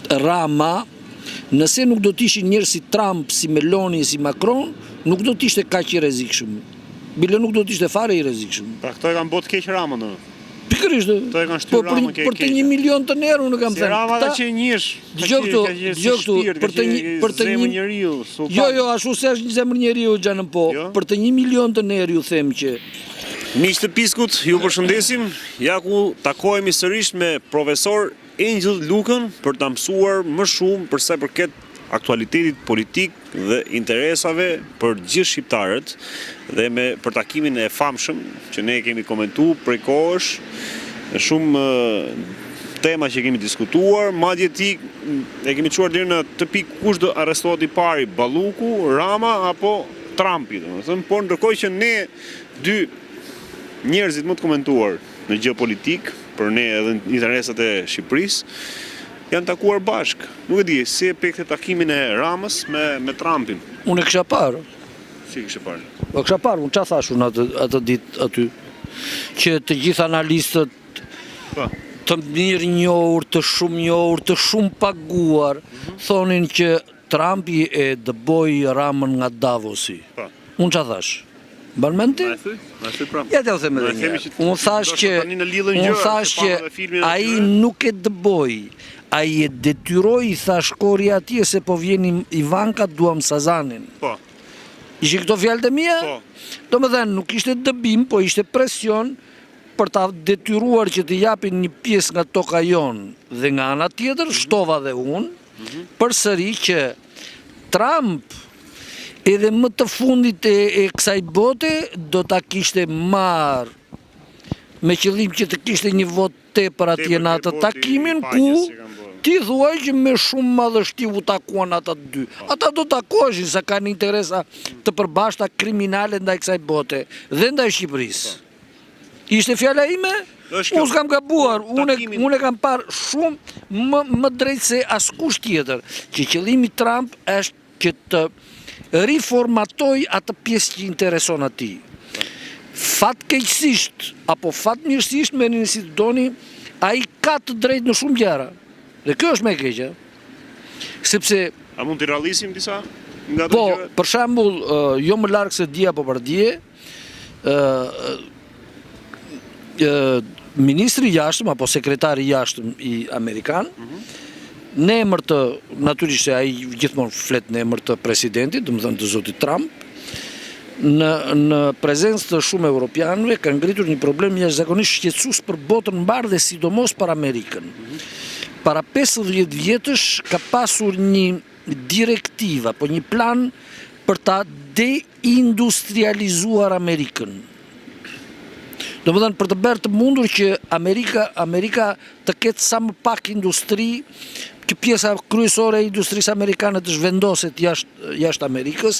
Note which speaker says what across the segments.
Speaker 1: Rama, nëse nuk do t'ishin njerëz si Trump, si Meloni, si Macron, nuk do t'ishte kaq i rrezikshëm. Bile nuk do t'ishte fare i rrezikshëm.
Speaker 2: Pra këto e kanë botë keq Ramën.
Speaker 1: Pikërisht.
Speaker 2: Këto e kanë shtyr Ramën keq.
Speaker 1: Për të 1 milion të euro nuk kam thënë.
Speaker 2: Rama ka që njësh.
Speaker 1: Dgjoj këtu, për të një
Speaker 2: njeriu.
Speaker 1: Jo, ashtu se është një zemër njeriu xhanën po. Për të 1 milion të euro ju them që
Speaker 2: miq të Piskut, ju përshëndesim. Ja ku takohemi sërish me profesor Angel Lukën për ta mësuar më shumë për sa i përket aktualitetit politik dhe interesave për gjithë shqiptarët dhe për takimin e famshëm që ne kemi komentuar prej kohësh, shumë tema që kemi diskutuar, madje ti e kemi çuar deri në të pikë kush do arrestohet i pari, Balluku, Rama apo Trumpi, domethënë, por ndërkohë që ne dy njerëzit më të komentuar në gjë politik, për ne edhe në interesat e Shqipërisë, janë takuar bashkë. Nuk e di, si e pe këtë takimin e Ramës me Trumpin.
Speaker 1: Unë e kisha parë.
Speaker 2: Si kishe parë?
Speaker 1: Po kisha parë, unë çfarë thash unë atë ditë aty, që të gjithë analistët të mirë njohur, të shumë paguar, thonin që Trumpi e dëboi Ramën nga Davosi. Unë çfarë thash? Ban mendti? Ja t'ja u them edhe një. Unë thash që ai nuk e dëboi, ai e detyroi, thash Kori atje se po vjen Ivanka, duam Sazanin.
Speaker 2: Po.
Speaker 1: Ishin këto fjalët e mia? Po. Domethënë nuk ishte dëbim, po ishte presion për ta detyruar që të japin një pjesë nga toka jon dhe nga ana tjetër shtova dhe unë përsëri që Trump edhe më të fundit e kësaj bote do ta kishte marrë me qëllim që të kishte një vot tepër atje në atë takimin ku ti thuaj që me shumë madhështi u takuan ata dy. Ata do takoheshin se kanë interesa të përbashkëta kriminale ndaj kësaj bote dhe ndaj Shqipërisë. Ishte fjala ime? Unë s'kam gabuar, unë e kam parë shumë më drejt se askush tjetër, që qëllimi Trump është që të riformatoj atë pjesë që intereson atij. Fatkeqësisht apo fatmirësisht, merrni si të doni, ai ka të drejtë në shumë gjëra. Dhe kjo është më e keqja. Sepse
Speaker 2: a mund t'i rallisim disa nga ato
Speaker 1: gjëra?
Speaker 2: Po,
Speaker 1: për shembull, jo më larg se dia apo për dje, ministri i jashtëm apo sekretari i jashtëm i Amerikan, në emër të, natyrisht se ai gjithmonë flet në emër të presidentit, domethënë të zotit Trump, në prezencë të shumë europianëve ka ngritur një problem jashtëzakonisht shqetësues për botën mbar dhe sidomos për Amerikën. Para 50 vjetësh ka pasur një direktivë apo një plan për ta deindustrializuar Amerikën. Domethënë për të bërë të mundur që Amerika të ketë sa më pak industri, që pjesa kryesore e industrisë amerikane të zhvendoset jashtë Amerikës.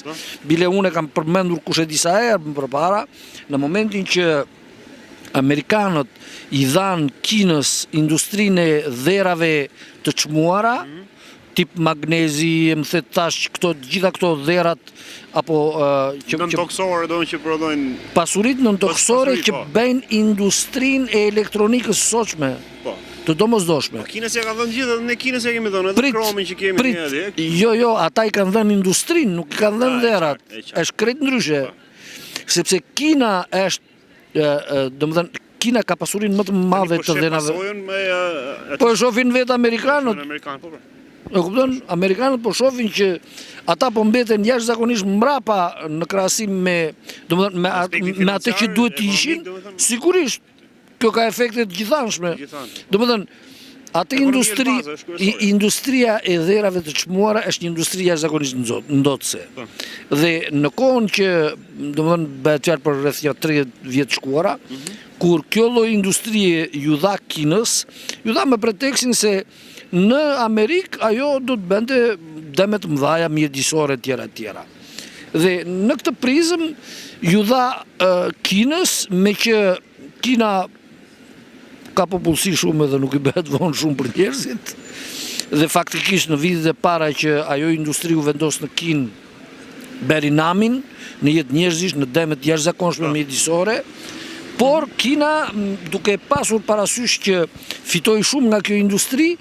Speaker 1: Bile unë e kam përmendur kush e disa herë më përpara, në momentin që amerikanët i dhanë Kinës industrinë e dherave të çmuara, tip magnezi, më the tash gjitha këto dherat apo
Speaker 2: nën-toksore që prodhojnë
Speaker 1: pasuritë nën-toksore që bëjnë industrinë e elektronikës së sotshme. Po. Të domosdoshme.
Speaker 2: Kinës ja kanë dhënë gjithë, edhe ne Kinës ja kemi dhënë, edhe kromin që kemi ne atje.
Speaker 1: Jo, ata i kanë dhënë industrinë, nuk i kanë dhënë dherat. Është krejt ndryshe. Sepse Kina është, domethënë Kina ka pasurinë më të madhe të dhenave. Po e shohin vetë amerikanët. E kupton, amerikanët po shohin që ata po mbeten jashtëzakonisht mbrapa në krahasim me, domethënë me atë që duhet të ishin, sigurisht. Kjo ka efekte të gjithanshme. Domethënë, atë industria e dherave të çmuara është një industri jashtëzakonisht ndotëse. Dhe në kohën që, domethënë, bëhet fjalë për rreth 30 vjet shkuara, kur kjo lloj industrie ju dha Kinës, ju dha me pretekstin se në Amerikë ajo do të bënte dëme të mëdha mjedisore tjera. Dhe në këtë prizëm ju dha Kinës, me që Kina ka popullsi shumë edhe nuk i bëhet vonë shumë për njerëzit. Dhe faktikisht në vitet e para që ajo industri u vendos në Kinë beri namin, në jetë njerëzish, në demet jashtëzakonshme mjedisore, por Kina, duke pasur parasysh që fitoi shumë nga kjo industri,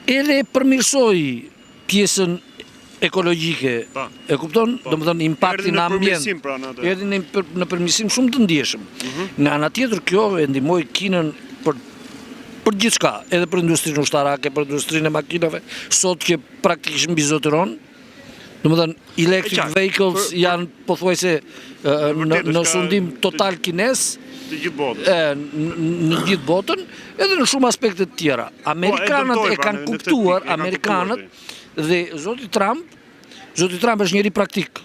Speaker 1: edhe përmirësoj pjesën ekologjike, e kupton? Domethënë impaktin në ambient. Erdhi në përmirësim shumë të ndjeshëm. Nga ana tjetër kjo e ndihmoi Kinën për gjithçka, edhe për industrinë ushtarake, për industrinë e makinave, sot që praktikisht mbizotëron. Domethënë electric vehicles janë pothuajse në sundim total kines. Në gjithë botën, edhe në shumë aspekte të tjera. Amerikanët e kanë kuptuar, dhe Zoti Trump është njeri praktik.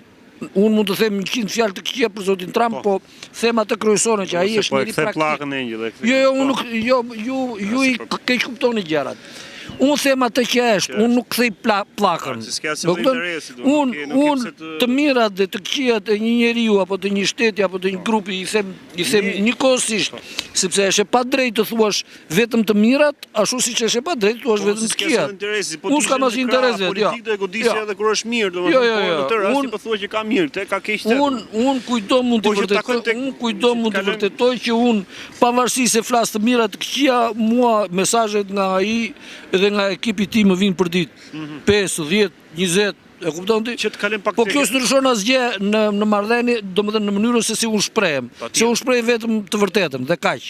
Speaker 1: Unë mund të them 100 fjalë të këqija për Zotin Trump, po them atë kryesore që ai është njeri praktik. Ju i keq kuptoni gjërat. Unë them atë që është, unë nuk kthej pllakën. Unë të mirat dhe të këqijat e një njeriu apo të një shteti apo të një grupi i them njëkohësisht, sepse është e padrejtë të thuash vetëm të mirat, ashtu siç është e padrejtë të thuash vetëm të këqijat. Unë s'kam asnjë interes vetë.
Speaker 2: Politika e godisja edhe kur është mirë, domethënë në të rastin po thuaj që ka mirë, te ka keq.
Speaker 1: Unë kujdo mund të vërtetoj që unë pavarësisht se flas të mirat të këqija, mua mesazhet nga ai edhe nga ekipi ti më vinë për ditë, 5, 10, 20, e kupton ti? Po kjo s'ndryshon asgjë në marrëdhënie, domethënë në mënyrën se si unë shprehem, se unë shpreh vetëm të vërtetën dhe kaq.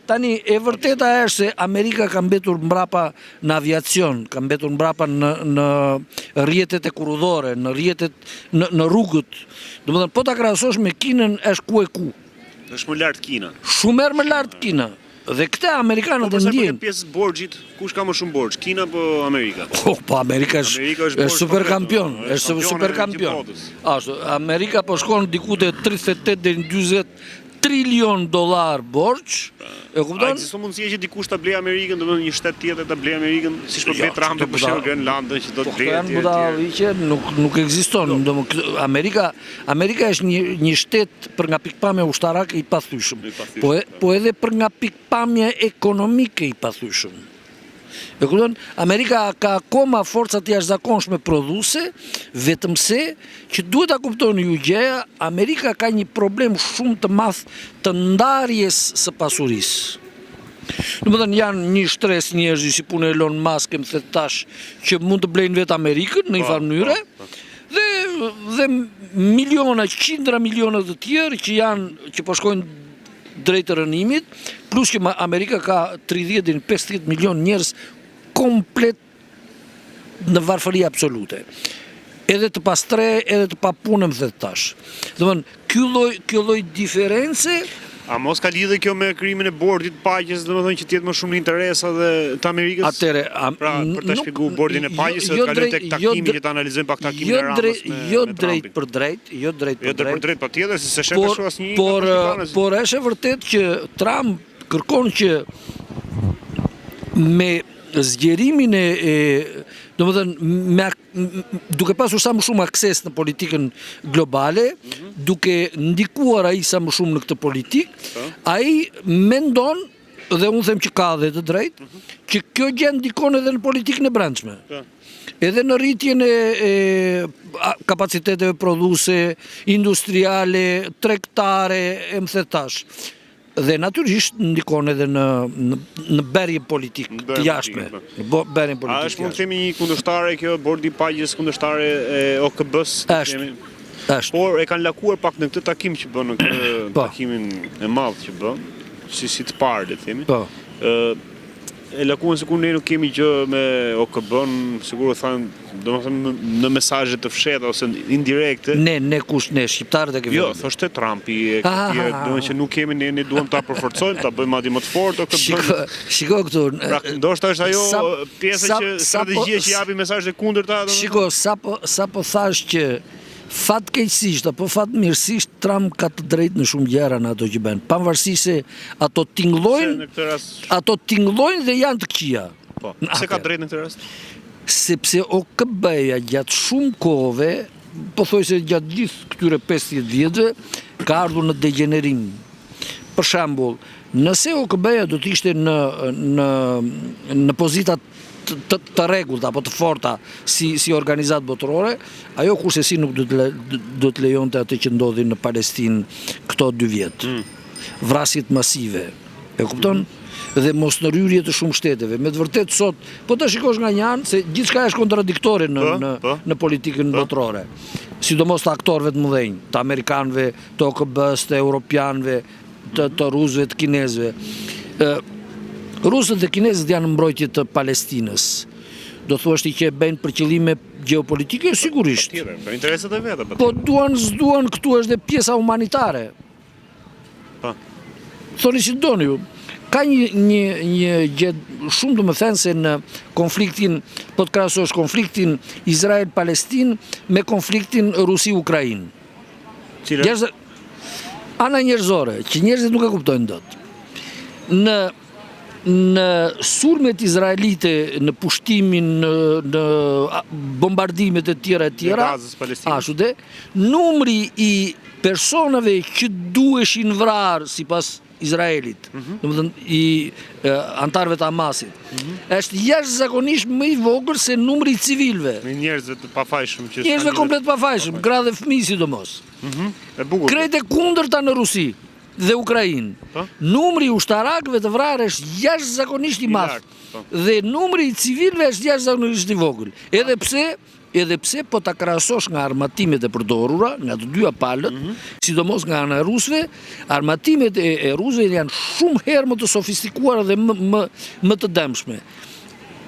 Speaker 1: Tani e vërteta është se Amerika ka mbetur mbrapa në aviacion, ka mbetur mbrapa në rrjetet e kurudhore, në rrjetet në rrugët. Domethënë po ta krahasosh me Kinën është ku e ku.
Speaker 2: Është më lart Kina.
Speaker 1: Shumë më lart Kina. Dhe këta Amerikanët e ndjejnë.
Speaker 2: Po pjesë borxhit, kush ka më shumë borxh, Kina apo Amerika?
Speaker 1: Po Amerika është superkampion, është superkampion. Amerika po shkon diku te 38 deri në 40 trilion dollar borxh. E kupton?
Speaker 2: Ekziston mundësia që dikush ta blej Amerikën, domethënë një shtet tjetër ta blej Amerikën, siç po bëj Trump për shembull Grenlandën që do të blejë.
Speaker 1: Nuk ekziston. Amerika është një shtet për nga pikpamja ushtarake i pathyeshëm, po edhe për nga pikpamja ekonomike i pathyeshëm. E kupton? Amerika ka akoma forca të jashtëzakonshme prodhuese, vetëm se që duhet ta kuptoni ju gjëja, Amerika ka një problem shumë të madh të ndarjes së pasurisë. Domethënë janë një shtres njerëz si punë Elon Musk më thet tash që mund të blejnë vetë Amerikën në një farë mënyre, dhe miliona, qindra miliona të tjerë që po shkojnë drejt rënimit, plus që Amerika ka 30 deri në 50 milion njerëz komplet në varfëri absolute. Edhe të pastre, edhe të papunë më thet tash. Domethënë ky lloj diferencë.
Speaker 2: A mos ka lidhje kjo me krijimin e bordit paqes, domethënë që të jetë më shumë në interesa të Amerikës?
Speaker 1: Atëre,
Speaker 2: pra për ta shpjeguar bordin e paqes, se të kalojmë tek takimi që ta analizojmë pak takimin e Ramës me
Speaker 1: jo drejt për drejt,
Speaker 2: patjetër, se s'e shef ashtu asnjë.
Speaker 1: Por është e vërtet që Trump kërkon që me zgjerimin domethënë duke pasur sa më shumë akses në politikën globale, duke ndikuar ai sa më shumë në këtë politikë, ai mendon, dhe unë them që ka dhe të drejtë, që kjo gjë ndikon edhe në politikën e brendshme. Edhe në rritjen e kapaciteteve prodhuese, industriale, tregtare, e më thet tash. Dhe natyrisht ndikon edhe në berje politik të jashtme.
Speaker 2: A është mund të themi një kundërshtare kjo bordi i paqes, kundërshtare e OKB-s?
Speaker 1: Është.
Speaker 2: Por e kanë lakuar pak në këtë takim që bën, në këtë takimin e madh që bën, si të parë, le të themi. E lakuan sikur ne nuk kemi gjë me OKB-n, sigur thanë, domethënë në mesazhe të fshehta ose indirekte.
Speaker 1: Ne kush, ne shqiptarët e kemi.
Speaker 2: Jo, thoshte Trumpi, domethënë që nuk kemi, ne duam ta përforcojmë, ta bëjmë madje më të fortë OKB-n.
Speaker 1: Shiko këtu.
Speaker 2: Pra, ndoshta është ajo pjesa që strategjia që japi mesazhe të kundërta.
Speaker 1: Shiko, sapo thash që fatkeqësisht apo fatmirësisht Trump ka të drejtë në shumë gjëra në ato që bën, pavarësisht se ato tingëllojnë dhe janë të këqija.
Speaker 2: Po, pse ka drejtë në këtë rast?
Speaker 1: Sepse OKB-ja gjatë shumë kohëve, pothuajse gjatë gjithë këtyre 50 vjetëve, ka ardhur në degenerim. Për shembull, nëse OKB-ja do të ishte në pozitat të rregullt apo të forta si organizatë botërore, ajo kursesi nuk do të lejonte atë që ndodhi në Palestinë këto 2 vjet. Vrasjet masive. E kupton? dhe mosnërhyrje të shumë shteteve. Me të vërtet sot, po të shikosh nga një anë, se gjithçka është kontradiktore në politikën botërore. Sidomos të aktorëve të mëdhenj, të Amerikanëve, të OKB-s, të Europianëve, të Rusëve, të Kinezëve. Rusët dhe Kinezët janë mbrojtje të Palestinës. Do thuashti që e bëjnë për qëllime gjeopolitike, sigurisht.
Speaker 2: Për interesat e veta.
Speaker 1: Po duan këtu është dhe pjesa humanitare. Thoni si doni ju. Ka një gjë shumë do më thënë se në konfliktin, po të krahasosh konfliktin Izrael-Palestinë me konfliktin Rusi-Ukrainë. Ana njerëzore, që njerëzit nuk e kuptojnë dot. Në sulmet izraelite, në pushtimin, në bombardimet e tjera, ashtu dhe, numri i personave që duheshin vrarë sipas Izraelit, i antarëve të Hamasit, është jashtëzakonisht më i vogël se numri i civilëve.
Speaker 2: Njerëzve të pafajshëm që
Speaker 1: njerëzve komplet pafajshëm, gra dhe fëmijë sidomos. Krejt e kundërta në Rusi dhe Ukrainë. Numri i ushtarakëve të vrarë është jashtëzakonisht i madh. Dhe numri i civilëve është jashtëzakonisht i vogël. Edhe pse po ta krahasosh nga armatimet e përdorura, nga të dyja palët, sidomos nga ana e rusëve, armatimet e rusëve janë shumë herë më të sofistikuara dhe më të dëmshme.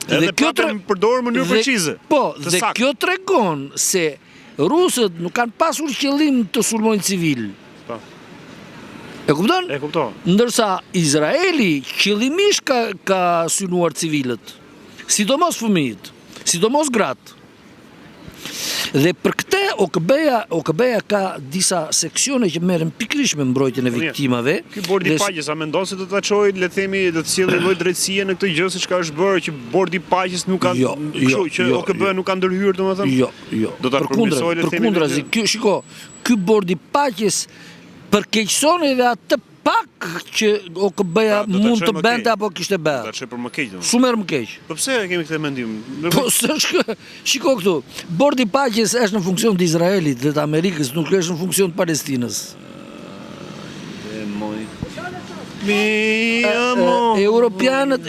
Speaker 2: Edhe patëm përdorur në mënyrë precize.
Speaker 1: Po, dhe kjo tregon se rusët nuk kanë pasur qëllim të sulmojnë civil. E kupton?
Speaker 2: E kupton.
Speaker 1: Ndërsa Izraeli qëllimisht ka synuar civilët, sidomos fëmijët, sidomos gratë. Dhe për këtë OKB-ja ka disa seksione që merren pikërisht me mbrojtjen e viktimave.
Speaker 2: Ky bordi i paqes a mendon se do ta çojë, le të themi, do të sjellë lloj drejtësie në këtë gjë se çka është bërë që bordi i paqes nuk ka, kështu që OKB nuk ka ndërhyrë, domethënë?
Speaker 1: Jo.
Speaker 2: Do ta përmirësojë, le të themi.
Speaker 1: Përkundrazi, ky bordi i paqes përkeqëson edhe atë pak që OKB-ja mund të bënte apo kishte bërë.
Speaker 2: Ta çoj për më keq.
Speaker 1: Shumë herë më keq.
Speaker 2: Po pse kemi këtë mendim?
Speaker 1: Po shiko këtu. Bordi i paqes është në funksion të Izraelit dhe të Amerikës, nuk është në funksion të Palestinës. Europianët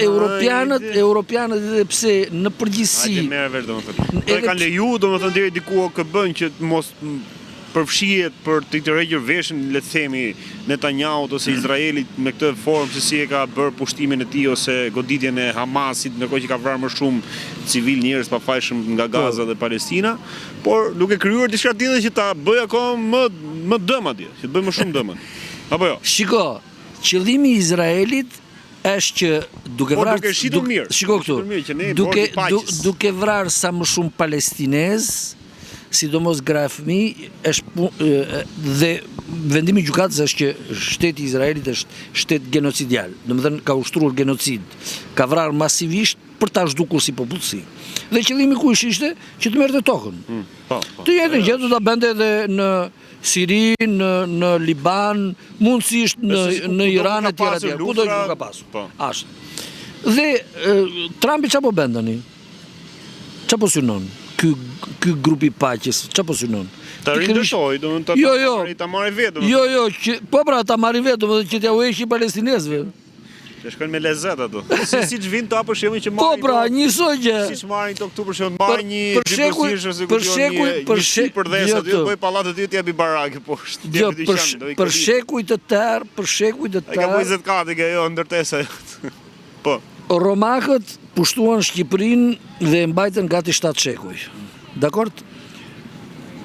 Speaker 1: edhe pse në përgjithësi.
Speaker 2: Hajde merr vesh domethënë. E kanë leju domethënë deri diku OKB-n që mos përfshihet për të tërhequr veshin, le të themi, Netanyahu ose Izraelit me këtë formë se si e ka bërë pushtimin e tij ose goditjen e Hamasit, ndërkohë që ka vrarë më shumë civil njerëz pafajshëm nga Gaza dhe Palestina, por duke krijuar diçka tjetër që ta bëjë akoma më dëm atje, që të bëjë më shumë dëm. Apo jo?
Speaker 1: Shiko, qëllimi i Izraelit është që duke vrarë, shiko këtu, duke vrarë sa më shumë palestinez, sidomos gra e fëmijë, dhe vendimi i gjykatës është që shteti i Izraelit është shtet genocidial, domethënë ka ushtruar genocid, ka vrarë masivisht për ta zhdukur si popullsi. Dhe qëllimi kush ishte? Që të merrte tokën. Të njëjtën gjë do ta bënte edhe në Siri, në Liban, mundësisht në Iran e tjera. Kudo që nuk ka pasur. Ashtu. Dhe Trumpi çapo bën tani? Çapo synon? Ky grupi paqes, çfarë po synon?
Speaker 2: Ta rindërtoj, domethënë ta marrë vetë.
Speaker 1: Jo, po pra ta marrë vetë, domethënë që t'ia uheqi palestinezëve.
Speaker 2: Që shkojnë me lezet ato. Siç vin to për shembull që marrin.
Speaker 1: Po pra, njësoj gjë.
Speaker 2: Siç marrin to këtu për shembull, marrin një dyqësish ose për shekuj për dhesë aty, bëj pallatet e tij, japi barakë poshtë.
Speaker 1: Për shekuj të tërë.
Speaker 2: Ai ka 20 katë që ajo ndërtesa. Po.
Speaker 1: Romakët pushtuan Shqipërinë dhe mbajtën gati 7 shekuj. Dakord?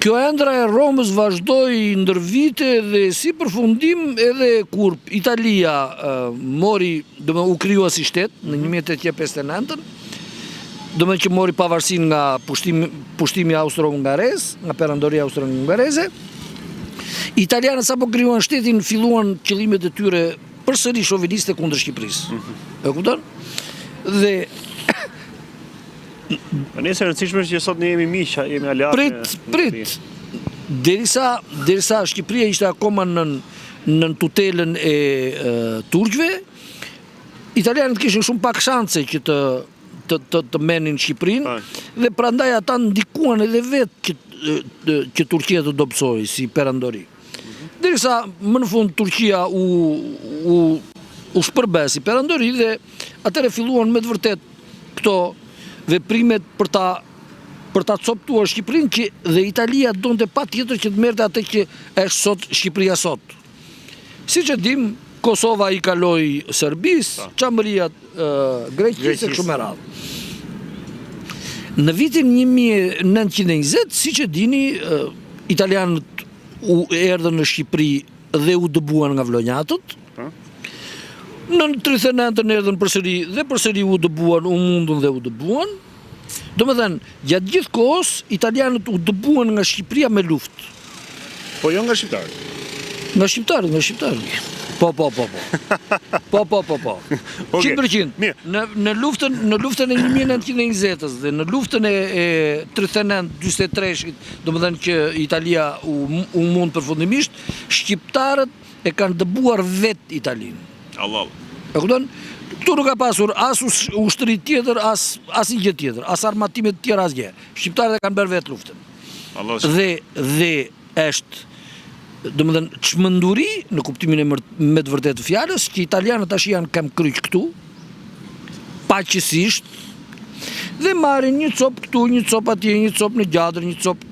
Speaker 1: Kjo ëndra e Romës vazhdoi ndër vite dhe si përfundim edhe kur Italia u krijua si shtet në 1859, domethënë që mori pavarësinë nga pushtimi austro-hungarez, nga perandoria austro-hungareze. Italianët sapo krijuan shtetin filluan qëllimet e tyre përsëri shoviniste kundër Shqipërisë. E kupton? Dhe
Speaker 2: nëse rëndësishme është që sot ne jemi miq, jemi aleatë.
Speaker 1: Prit. Derisa Shqipëria ishte akoma në tutelën e turqëve, italianët kishin shumë pak shanse që të menin Shqipërinë dhe prandaj ata ndikuan edhe vetë që Turqia të dobësoj si perandori. Derisa më në fund Turqia u u shpërbesi perandori dhe atëre filluan me të vërtet këto veprimet për ta coptuar Shqipërinë që dhe Italia donte patjetër që të merrte atë që është sot Shqipëria sot. Siç e dim, Kosova i kaloi Serbisë, Çamëria Greqisë e kështu me radhë. Në vitin 1920, siç e dini, italianët erdhën në Shqipëri dhe u dëbuan nga vlonjatët. Në 39 erdhën përsëri u dëbuan, u mundën dhe u dëbuan. Domethënë, gjatë gjithë kohës italianët u dëbuan nga Shqipëria me luftë.
Speaker 2: Po jo nga shqiptarët.
Speaker 1: Nga shqiptarët. Po. Po. 100%. Në luftën e 1920-s dhe në luftën e 39-43-shit, domethënë që Italia u mund përfundimisht, shqiptarët e kanë dëbuar vetë Italinë.
Speaker 2: Allah.
Speaker 1: E kupton? Këtu nuk ka pasur as ushtri tjetër, as asnjë gjë tjetër, as armatime të tjera asgjë. Shqiptarët e kanë bërë vetë luftën. Dhe është, domethënë, çmenduri në kuptimin e me të vërtetë të fjalës, që italianët tash janë kam kryq këtu, paqësisht, dhe marrin një copë këtu, një copë atje, një copë në gjadër, një copë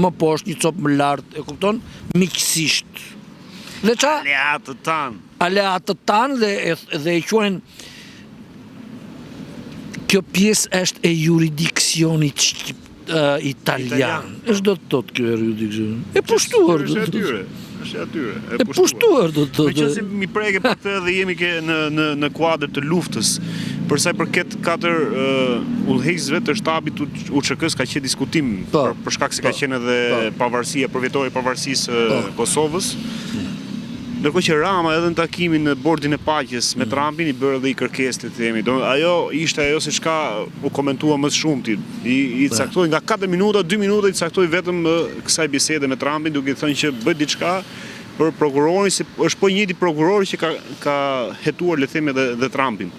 Speaker 1: më poshtë, një copë më lart, e kupton? Miqësisht. Dhe ça? Aleatët tanë dhe e quajnë, kjo pjesë është e juridiksionit italian. Është do të thotë kjo juridiksion. E pushtuar do të thotë.
Speaker 2: Është atyre.
Speaker 1: E pushtuar do të thotë.
Speaker 2: Meqense mi preke për këtë dhe jemi në kuadër të luftës, për sa i përket 4 udhëheqësve të shtabit UÇK-s ka qenë diskutim për shkak se ka qenë edhe pavarësia, përvjetoi pavarësisë Kosovës. Ndërkohë që Rama edhe në takimin në bordin e paqes me Trumpin i bërë dhe i kërkesë të themi. Ajo ishte ajo se çka u komentua më shumti. I caktoi nga 4 minuta, 2 minuta i caktoi vetëm kësaj bisede me Trumpin, duke thënë që bëj diçka për prokurorin, se është po i njëjti prokuror që ka hetuar le të themi dhe Trumpin.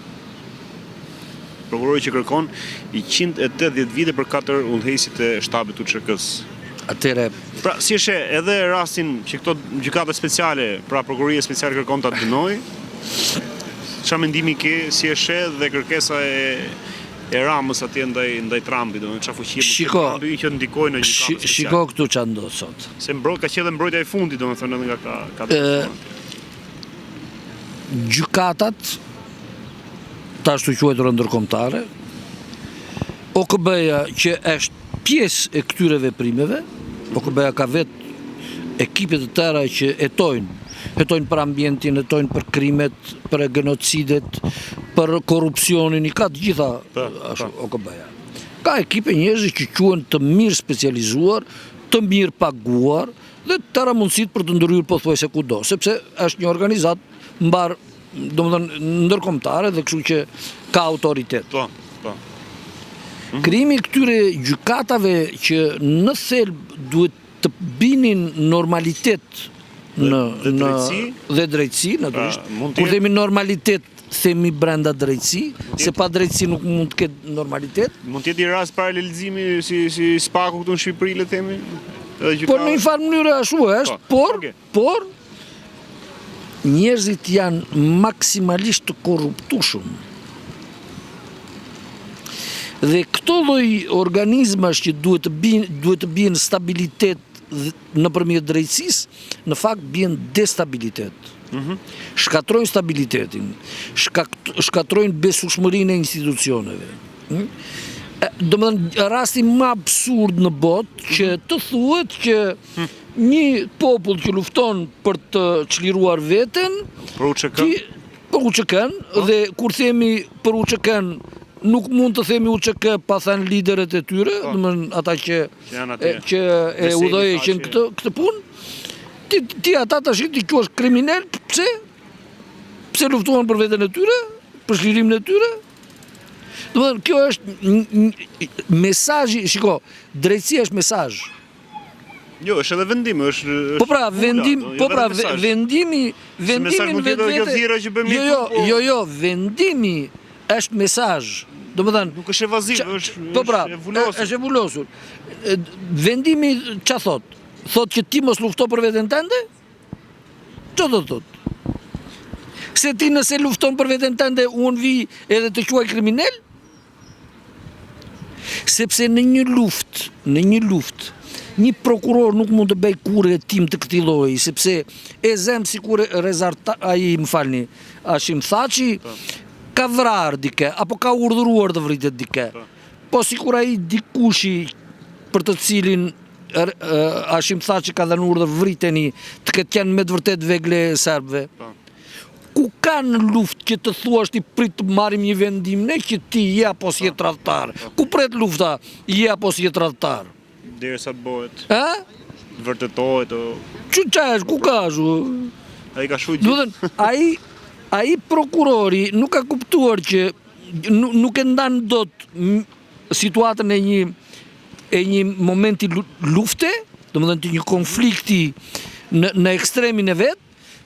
Speaker 2: Prokurori që kërkon i 180 vite për 4 udhëheqësit e shtabit UÇK-s.
Speaker 1: Atëre.
Speaker 2: Pra, si është edhe rastin që këto gjykata speciale, pra prokuroria speciale kërkon ta dënoj, çfarë mendimi ke si është dhe kërkesa e Ramës atje ndaj Trumpit, domethënë çfarë fuqi Trumpi që ndikoi në gjykatën speciale.
Speaker 1: Shiko këtu ç'a ndodh sot.
Speaker 2: Se ka qenë mbrojtja e fundit, domethënë edhe nga ka
Speaker 1: gjykatat tash të quajtura ndërkombëtare, OKB-ja që është pjesë e këtyre veprimeve, OKB-ja ka vetë ekipe të tëra që hetojnë për ambientin, hetojnë për krimet, për genocidet, për korrupsionin, i ka të gjitha OKB-ja. Ka ekipe njerëz që quhen të mirë specializuar, të mirë paguar dhe të tëra mundësit për të ndryrë pothuajse kudo, sepse është një organizat mbar, domethënë ndërkombëtare dhe kështu që ka autoritet. Krijimi i këtyre gjykatave që në thelb duhet të binin normalitet dhe drejtësi, natyrisht. Kur themi normalitet, themi brenda drejtësi, se pa drejtësi nuk mund të ketë normalitet.
Speaker 2: Mund të jetë i rast paralelizimi si Spaku këtu në Shqipëri, le të themi.
Speaker 1: Por në një farë mënyrë ashtu është, por njerëzit janë maksimalisht të korruptueshëm. Dhe këto lloj organizmash që duhet të bien stabilitet nëpërmjet drejtësisë, në fakt bien destabilitet. Shkatrojnë stabilitetin, shkatrojnë besueshmërinë e institucioneve. Domethënë rasti më absurd në botë që të thuhet që një popull që lufton për të çliruar veten për UÇK-n dhe kur themi për UÇK-n nuk mund të themi UÇK pa thënë liderët e tyre, domethënë ata që e udhëheqin këtë punë. Ti ata tash ti quhesh kriminal, pse? Pse luftuan për veten e tyre, për çlirimin e tyre? Domethënë kjo është mesazhi, shiko, drejtësia është mesazh.
Speaker 2: Jo, është edhe vendim, është
Speaker 1: Po pra, vendimi Jo, vendimi është mesazh. Domethënë,
Speaker 2: nuk është evaziv, është
Speaker 1: vulosur. Është vulosur. Vendimi ç'a thot? Thot që ti mos lufto për veten tënde? Ç'do të thot? Se ti nëse lufton për veten tënde, unë vi edhe të quaj kriminal? Sepse në një luftë, një prokuror nuk mund të bëj kurrë hetim të këtij lloji, sepse e zem sikur Hashim Thaçi ka vrarë dike, apo ka urdhëruar të vritet dike. Po sikur ai dikushi për të cilin Hashim Thaçi ka dhënë urdhër vriteni, të ketë qenë me të vërtet vegle serbëve. Ku kanë luftë që të thuash ti prit të marrim një vendim ne që ti je apo si je tradhtar? Ku pret lufta? Je apo si je tradhtar?
Speaker 2: Derisa të bëhet.
Speaker 1: Vërtetohet
Speaker 2: o...
Speaker 1: Ç'çash, ku ka shu?
Speaker 2: Ai ka shujt.
Speaker 1: Do të thënë, ai prokurori nuk ka kuptuar që nuk e ndan dot situatën e një momenti lufte, domethënë të një konflikti në ekstremin e vet,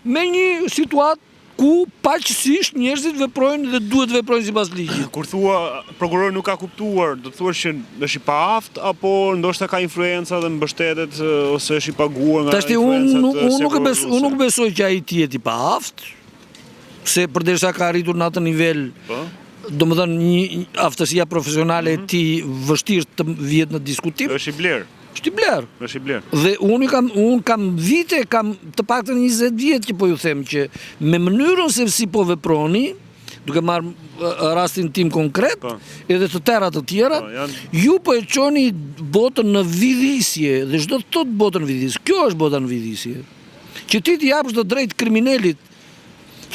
Speaker 1: me një situatë ku paqësisht njerëzit veprojnë dhe duhet veprojnë sipas ligjit.
Speaker 2: Kur thua prokurori nuk ka kuptuar, do të thuash që është i paaft apo ndoshta ka influenca dhe mbështetet ose është i paguar nga influencat?
Speaker 1: Unë nuk besoj që ai të jetë i paaft, se përderisa ka arritur në atë nivel, domethënë një aftësia profesionale e tij vështirë të vihet në diskutim.
Speaker 2: Është i blerë.
Speaker 1: Është i blerë.
Speaker 2: Është i blerë.
Speaker 1: Dhe unë kam vite, kam të paktën 20 vjet që po ju them që me mënyrën se si po veproni, duke marrë rastin tim konkret, edhe të tëra të tjera, ju po e çoni botën në vidhisje, dhe çdo të thotë botën në vidhisje. Kjo është bota në vidhisje. Që ti t'i japësh të drejt kriminalit,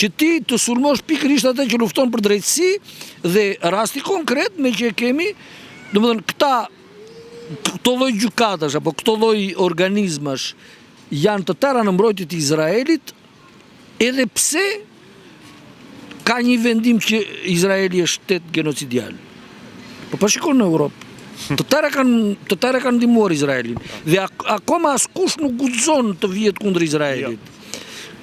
Speaker 1: që ti të sulmosh pikërisht atë që lufton për drejtësi, dhe rasti konkret me që e kemi, domethënë këto lloj gjykatash apo këto lloj organizmash janë të tëra në mbrojtje të Izraelit, edhe pse ka një vendim që Izraeli është shtet genocidial. Po shikon në Europë. Të tëra kanë ndihmuar Izraelin dhe akoma askush nuk guxon të vihet kundër Izraelit.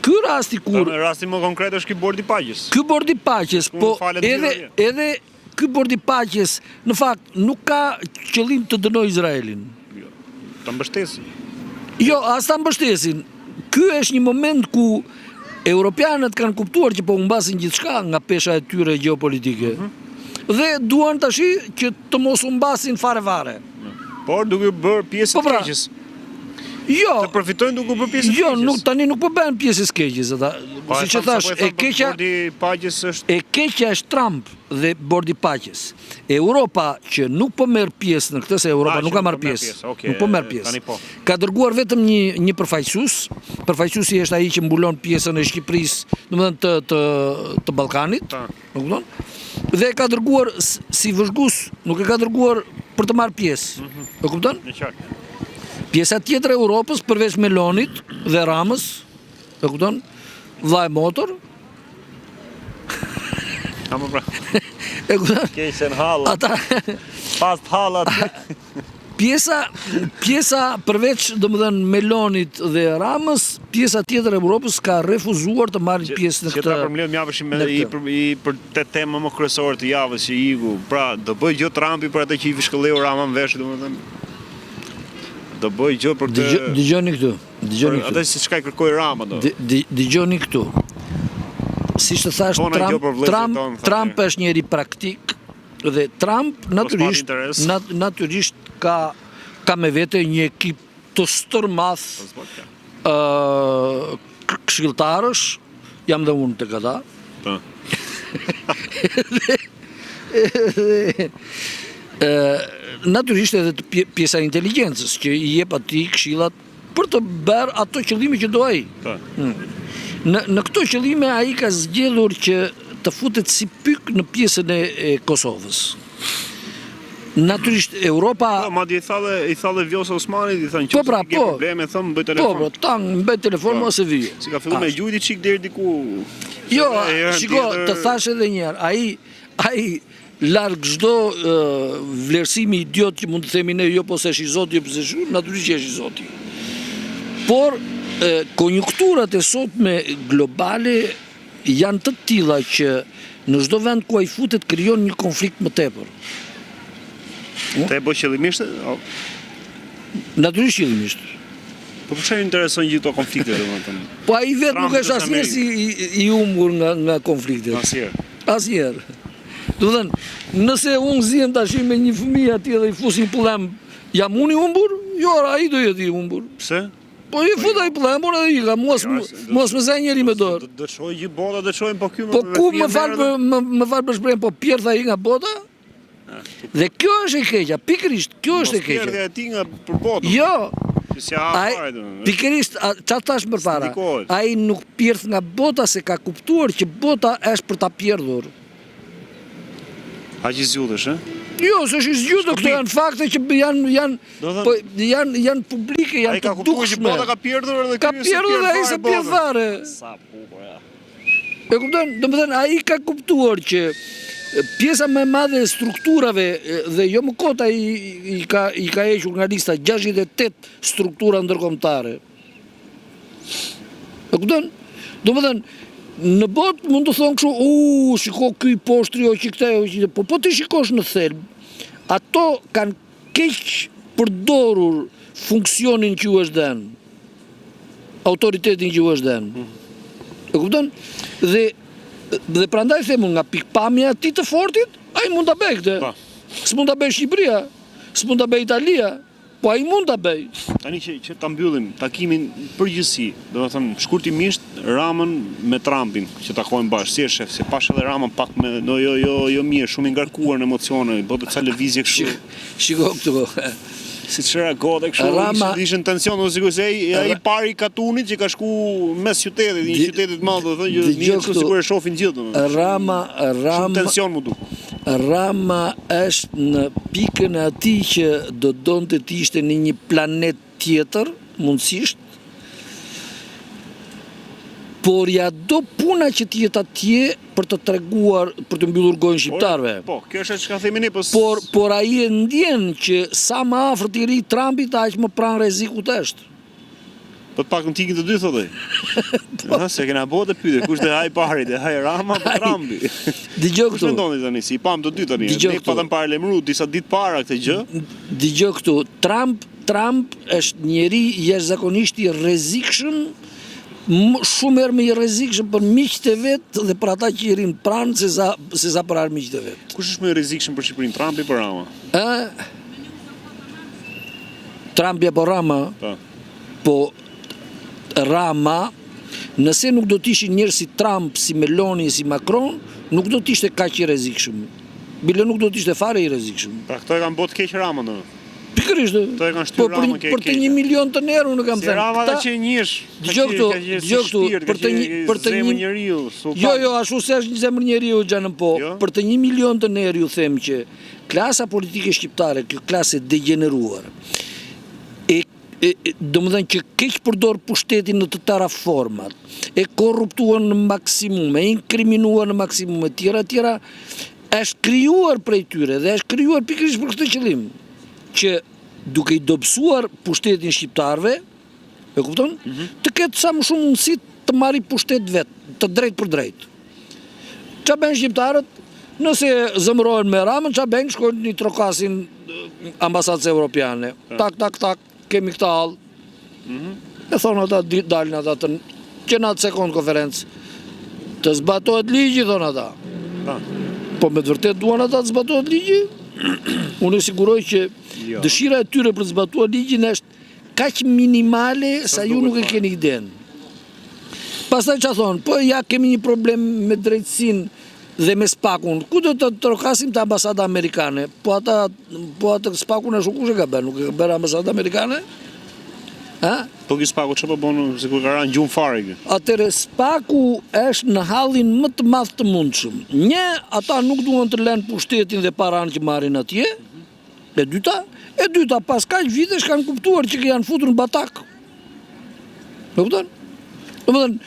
Speaker 1: Ky rasti
Speaker 2: rasti më konkret është ky bordi paqes.
Speaker 1: Ky bordi paqes, po edhe ky bordi paqes në fakt nuk ka qëllim të dënojë Izraelin.
Speaker 2: Jo, ta mbështesin.
Speaker 1: Jo, as ta mbështesin. Ky është një moment ku europianët kanë kuptuar që po humbasin gjithçka nga pesha e tyre gjeopolitike. Dhe duan tash që të mos humbasin fare.
Speaker 2: Por duke bërë pjesë të keqes.
Speaker 1: Jo.
Speaker 2: Të përfitojnë duke bërë pjesë të keqes.
Speaker 1: Jo, tani nuk po bëhen pjesë të keqes ata. Siç e thash, e keqja është Trump dhe bordi paqes. Europa që nuk po merr pjesë në këtë, se Europa nuk ka marrë pjesë. Nuk po merr pjesë. Ka dërguar vetëm një përfaqësues. Përfaqësuesi është ai që mbulon pjesën e Shqipërisë, domethënë të Ballkanit, e kupton? Dhe ka dërguar si vëzhgues, nuk e ka dërguar për të marrë pjesë. E kupton?
Speaker 2: Në qartë.
Speaker 1: Pjesa tjetër e Europës përveç Melonit dhe Ramës, e kupton? Vllai motor.
Speaker 2: Amë pra.
Speaker 1: E kupton?
Speaker 2: Keqen halla.
Speaker 1: Ata
Speaker 2: pas hallat.
Speaker 1: Pjesa përveç domethënë Melonit dhe Ramës, pjesa tjetër e Europës ka refuzuar të marrë pjesë në këtë.
Speaker 2: Që ta përmbledh mjafshim për të temë më kryesore të javës që iku. Pra, do bëj gjë Trumpi për atë që i vishkëlleu Rama në vesh, domethënë. Do bëj gjë për të
Speaker 1: Dëgjoni këtu.
Speaker 2: Atë si çka i kërkoi Rama do.
Speaker 1: Dëgjoni këtu. Siç të thash, Trump është njeri praktik dhe Trump natyrisht ka me vete një ekip të stërmadh këshilltarësh, jam dhe unë tek ata. Natyrisht edhe pjesa e inteligjencës që i jep atij këshillat për të bërë ato qëllime që do ai. Në këto qëllime ai ka zgjedhur që të futet si pyk në pjesën e Kosovës. Natyrisht Europa...
Speaker 2: Po, madje i tha dhe Vjosa Osmanit, i tha në qësë ke probleme, thëmë bëj telefon.
Speaker 1: Po, tangë, bëj telefon, mos e vijë.
Speaker 2: Si ka fillu me gjujti qik deri diku...
Speaker 1: Jo, shiko, të thash edhe njerë, ai larg çdo vlerësimi idiot që mund të themi ne, jo po se është i Zoti, jo po se është, natyrisht që është i Zoti. Por konjunkturat e sotme globale janë të tilla që në çdo vend ku ai futet krijon një konflikt më tepër.
Speaker 2: Te bëj qëllimisht?
Speaker 1: Natyrisht qëllimisht.
Speaker 2: Po pse i intereson gjithë këto konflikte domethënë?
Speaker 1: Po ai vetë nuk është asnjëherë si i humbur nga konfliktet.
Speaker 2: Asnjëherë.
Speaker 1: Asnjëherë. Do të thënë, nëse unë ziem tash me një fëmijë atje dhe i fusin pëllem, jam unë i humbur? Jo, ai do jetë i humbur.
Speaker 2: Pse?
Speaker 1: Po i fut ai pëllemon edhe i ka, mos më zaj njeri me dorë.
Speaker 2: Do shoj gjithë bota, do shojmë po ky
Speaker 1: Po ku më fal për shprehjen, po pjerth ai nga bota? Dhe kjo është e keqja, pikërisht, kjo është e keqja.
Speaker 2: Mos pjerdi ti nga për botën.
Speaker 1: Jo.
Speaker 2: Ai
Speaker 1: pikërisht, çfarë thash më para? Ai nuk pjerth nga bota se ka kuptuar që bota është për ta pjerdhur.
Speaker 2: Aq i zgjudhësh, ë?
Speaker 1: Jo, se është i zgjudhur, këto janë fakte që janë publike, janë të dukshme.
Speaker 2: Ai ka kuptuar që bota ka pjerdhur edhe
Speaker 1: ka pjerdhur dhe ai se pjerdh fare.
Speaker 2: Sa bukur ja.
Speaker 1: E kupton? Domethënë ai ka kuptuar që pjesa më e madhe e strukturave dhe jo më kot ai i ka hequr nga lista 68 struktura ndërkombëtare. E kupton? Domethënë në botë mund të thonë kështu, shiko ky poshtri o që këte, po ti shikosh në thelb, ato kanë keq përdorur funksionin që u është dhenë, autoritetin që u është dhenë. E kupton? Dhe prandaj themun nga pikpamja ti të fortit, ai mund ta bëj këtë. S'mund ta bëj Shqipëria, s'mund ta bëj Italia, po ai mund ta bëj.
Speaker 2: Tani që ta mbyllim takimin përgjithësi, domethënë shkurtimisht Ramën me Trumpin që takojnë bashkë, si e shef, se pash edhe Ramën pak me jo mirë, shumë i ngarkuar në emocione, bëte ca lëvizje kështu.
Speaker 1: Shiko këtu.
Speaker 2: Si çera gode kështu, ishin tension, do sigurisht ai pari Katunit që ka shku mes qytetit, një qytet të madh, do thonë, një kështu sikur e shohin gjithë.
Speaker 1: Rama
Speaker 2: tension më duk.
Speaker 1: Rama është në pikën e atij që do donte të ishte në një planet tjetër, mundësisht, por ja do puna që të jetë atje për të treguar, për të mbyllur gojën shqiptarëve.
Speaker 2: Po, kjo është çka themi ne, po.
Speaker 1: Por ai e ndjen që sa më afër i ri Trumpit, aq më pranë rrezikut është.
Speaker 2: Po të pak në tikin të dy, thotë. Se kena bote pyetje, kush dhe haj pari, dhe haj Rama për Trumpi.
Speaker 1: Dëgjoj këtu.
Speaker 2: Kush mendoni tani, si i pam të dy tani, ne patëm paralajmëruar disa ditë para këtë gjë.
Speaker 1: Dëgjoj këtu, Trump është njeri jashtëzakonisht i rrezikshëm, shumë herë më i rrezikshëm për miqtë e vet dhe për ata që i rin pranë se sa për armiqtë e vet.
Speaker 2: Kush është më i rrezikshëm për Shqipërinë, Trumpi apo Rama?
Speaker 1: Trumpi apo Rama? Po Rama, nëse nuk do t'ishin njerëz si Trump, si Meloni, si Macron, nuk do t'ishte kaq i rrezikshëm. Bile nuk do t'ishte fare i rrezikshëm.
Speaker 2: Pra këto e kanë botë keq Ramën, do.
Speaker 1: Pikërisht.
Speaker 2: Këto e kanë shtyr Ramën keq.
Speaker 1: Për të 1 milion të euro nuk kam thënë.
Speaker 2: Rama ta që njësh.
Speaker 1: Dëgjoj këtu, për të një
Speaker 2: njeriu.
Speaker 1: Jo, ashtu se është një zemër njeriu xhanën po. Për të 1 milion të euro ju them që klasa politike shqiptare, kjo klasë degeneruar, do më dhenë që keq përdor pushtetin në të tëra format, e korruptuar në maksimum, e inkriminuar në maksimum, e tjera, është krijuar prej tyre dhe është krijuar pikërisht për këtë qëllim, që duke i dobësuar pushtetin shqiptarve, e kupton? Të ketë sa më shumë mundësi të marri pushtet vetë, të drejt për drejt. Qa ben shqiptarët, nëse zëmërojnë me Ramën, qa ben shkojnë një trokasin ambasadës evropiane. Tak, kemi këta halë. E thonë ata, dalin ata të që në atë sekundë konferencë. Të zbatohet ligji, thonë ata. Po me të vërtet duan ata të zbatohet ligji? Unë e siguroj që dëshira e tyre për të zbatuar ligjin është kaq minimale sa ju nuk e keni idenë. Pastaj që thonë, po ja kemi një problem me drejtësinë dhe me spakun, ku do të trokasim të ambasada amerikane? Po atë spakun e shukush e ka bërë, nuk e ka bërë ambasada amerikane?
Speaker 2: Po kjo spaku që po bonë, se ku ka ranë gjumë fare kjo?
Speaker 1: Atëre spaku është në hallin më të madh të mundshëm. Një, ata nuk duan të lënë pushtetin dhe paranë që marrin atje. E dyta, pas kaq vitesh kanë kuptuar që janë futur në batak. E kupton? Domethënë,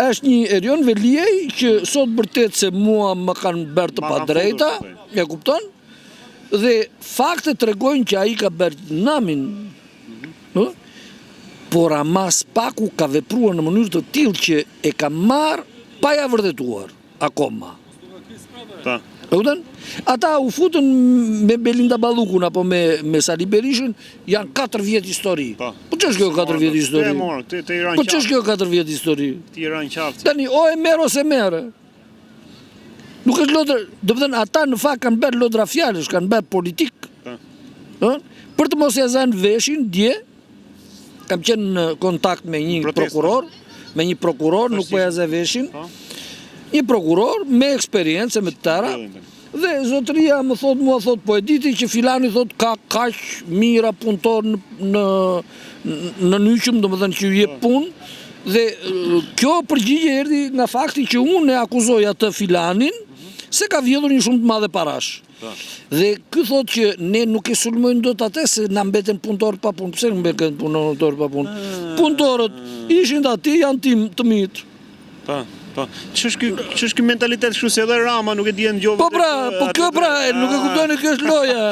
Speaker 1: është një Erion Veliej që sot vërtet se mua më kanë bërë të padrejta, e kupton? Dhe faktet tregojnë që ai ka bërë namin. Por ama spaku ka vepruar në mënyrë të tillë që e ka marrë pa ja vërtetuar akoma. E kupton? Ata u futën me Belinda Ballukun apo me Sali Berishën, janë 4 vjet histori. Po ç'është kjo 4 vjet histori? Po ç'është kjo 4 vjet histori?
Speaker 2: Ti ran qaftë.
Speaker 1: Tani o e merr ose merr. Nuk është lodra, do të thënë ata në fakt kanë bërë lodra fjalësh, kanë bërë politik. Ëh? Për të mos ia zënë veshin dje, kam qenë në kontakt me një prokuror, nuk po ia zë veshin. Një prokuror me eksperiencë me të tëra. Dhe zotëria më thot, po e diti që filani thot ka kaq mira punëtor në nyqëm, do më thënë që ju jep punë, dhe kjo përgjigje erdhi nga fakti që unë e akuzoj atë filanin se ka vjedhur një shumë të madhe parash. Dhe ky thot që ne nuk e sulmojnë dot atë se na mbeten punëtor pa punë. Pse nuk mbeten punëtor pa punë? Punëtorët ishin aty, janë tim të mitë.
Speaker 2: Po, ç'është ky mentalitet kështu se edhe Rama nuk e di ndjova.
Speaker 1: Po pra, po kjo pra, nuk e kuptoni kjo është loja.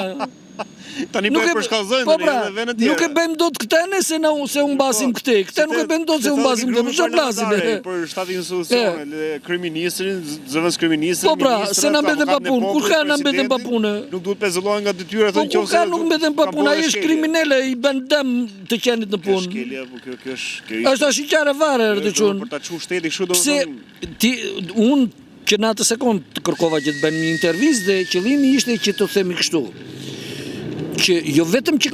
Speaker 2: Tani po e përshkallëzojnë edhe vende tjera.
Speaker 1: Nuk e bëjmë dot këtë se unë mbasim këtë. Këtë nuk e bëjmë dot se unë mbasim këtë. Çfarë flasim?
Speaker 2: Për shtatë institucione, kryeministrin, zëvendës kryeministrin.
Speaker 1: Po pra, se na mbeten pa punë. Kur ka na mbeten pa punë?
Speaker 2: Nuk duhet pezullohen nga detyra thonë
Speaker 1: qofse. Ka nuk mbeten pa punë, ai është kriminal, i bën dëm të qenit në punë.
Speaker 2: Shkelja, po kjo është.
Speaker 1: Është ashqare varë të çun.
Speaker 2: Për ta çuar shteti kështu do
Speaker 1: të thonë. Unë që në atë sekond të kërkova që të bëjmë një intervistë dhe qëllimi ishte që të themi kështu. Që jo vetëm që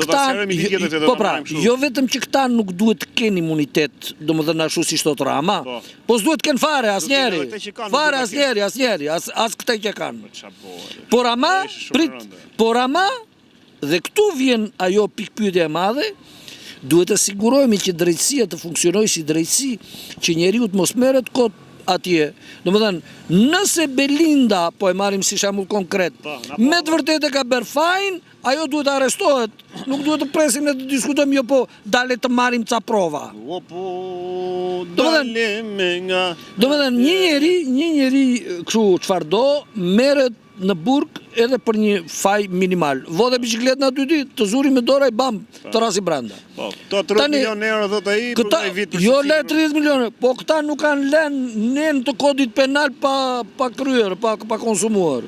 Speaker 1: këta nuk duhet të kenë imunitet, domethënë ashtu si thot Rama, po s'duhet të kenë fare asnjëri. Fare asnjëri, as këta që kanë. Por Rama, dhe këtu vjen ajo pikpyetja e madhe, duhet të sigurohemi që drejtësia të funksionojë si drejtësi, që njeriu të mos merret kot atje. Domethënë, nëse Belinda, po e marrim si shembull konkret, me të vërtetë ka bërë fajin, ajo duhet të arrestohet. Nuk duhet të presim ne të diskutojmë, jo po dale të marrim ca prova. Domethënë, një njeri kështu çfarë do merret në burg edhe për një faj minimal. Vodhe bicikletën aty ditë, të zuri me dorë ai bam, të rasi brenda.
Speaker 2: Po, 30 milionë euro thot ai për një vit për.
Speaker 1: Jo le 30 milionë, po këta nuk kanë lënë në të kodit penal pa kryer, pa konsumuar.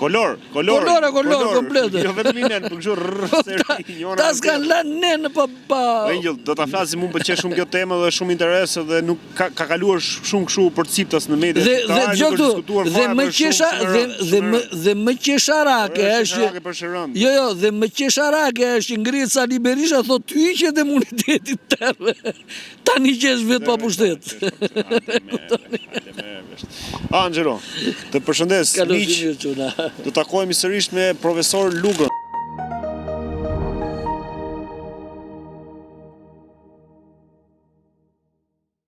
Speaker 2: Kolor
Speaker 1: komplet.
Speaker 2: Jo vetëm nen, por kështu
Speaker 1: Ta s'kan lënë nen pa.
Speaker 2: Angel, do ta flasim, më pëlqen shumë kjo temë dhe shumë interes dhe nuk ka kaluar shumë kështu për ciptas në media.
Speaker 1: Dhe më qesharake është. Jo, dhe më qesharake është ngrihet Sali Berisha thotë ty hiqet imunitetit tërë. Tani qesh vetë pa pushtet.
Speaker 2: Angelo, të përshëndes, miq. Do takohemi sërish me profesor Lugën.